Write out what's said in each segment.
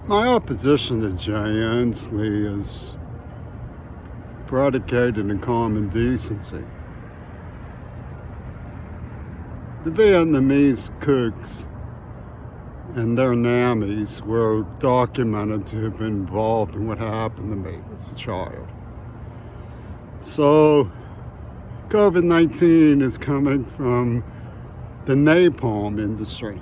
My opposition to Jay Inslee is predicated in common decency. The Vietnamese cooks and their nannies were documented to have been involved in what happened to me as a child. So, COVID-19 is coming from the napalm industry.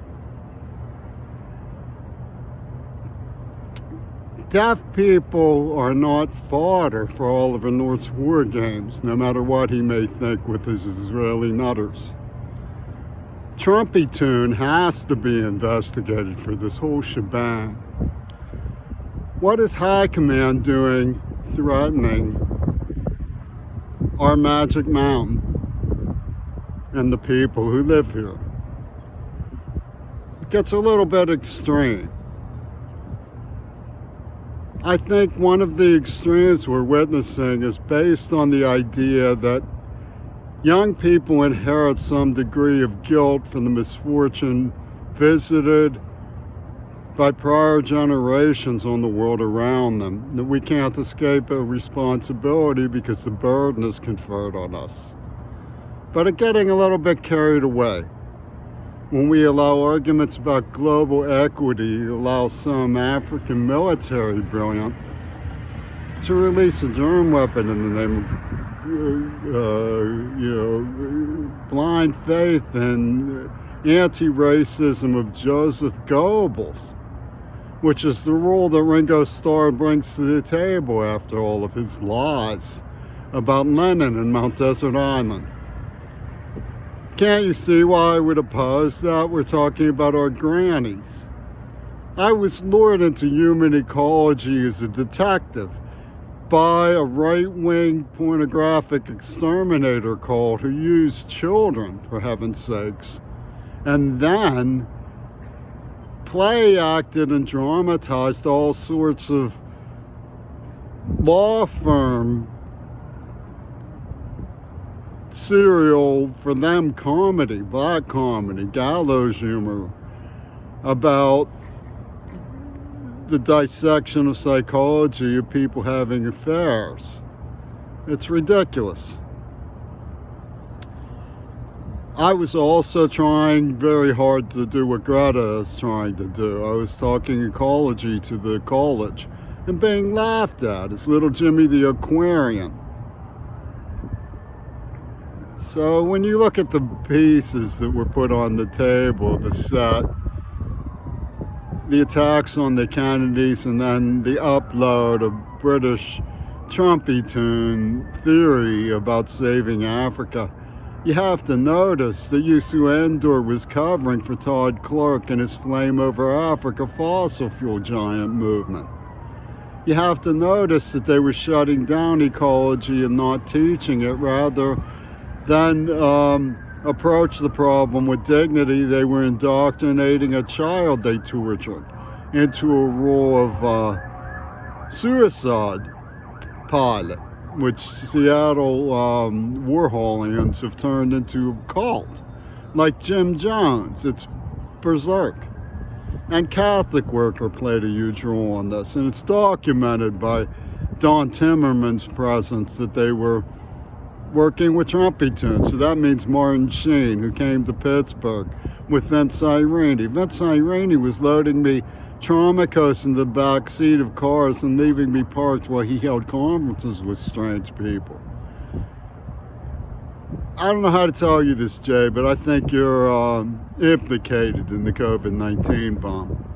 Deaf people are not fodder for Oliver North's war games, no matter what he may think with his Israeli nutters. Trumpy Tune has to be investigated for this whole shebang. What is High Command doing threatening our Magic Mountain and the people who live here? It gets a little bit extreme. I think one of the extremes we're witnessing is based on the idea that young people inherit some degree of guilt for the misfortune visited by prior generations on the world around them, that we can't escape a responsibility because the burden is conferred on us. But it's getting a little bit carried away when we allow arguments about global equity, allow some African military brilliant to release a germ weapon in the name of, blind faith and anti-racism of Joseph Goebbels, which is the rule that Ringo Starr brings to the table after all of his lies about Lenin and Mount Desert Island. Can't you see why I would oppose that? We're talking about our grannies. I was lured into human ecology as a detective by a right-wing pornographic exterminator cult who used children, for heaven's sakes, and then play acted and dramatized all sorts of law firm serial for them comedy, black comedy, gallows humor about the dissection of psychology of people having affairs. It's ridiculous. I was also trying very hard to do what Greta is trying to do. I was talking ecology to the college and being laughed at as little Jimmy the Aquarian. So when you look at the pieces that were put on the table, the set, the attacks on the Kennedys, and then the upload of British Trumpy Tune theory about saving Africa, you have to notice that Youssou N'Dour was covering for Todd Clark and his Flame Over Africa fossil fuel giant movement. You have to notice that they were shutting down ecology and not teaching it, rather than approach the problem with dignity. They were indoctrinating a child they tortured into a role of suicide pilot, which Seattle Warholians have turned into a cult, like Jim Jones. It's berserk. And Catholic Worker played a huge role in this, and it's documented by Don Timmerman's presence that they were working with Trumpy Tune. So that means Martin Sheen, who came to Pittsburgh with Vince Irini. Vince Irini was loading me Traumacos in the back seat of cars and leaving me parked while he held conferences with strange people. I don't know how to tell you this, Jay, but I think you're implicated in the COVID-19 bomb.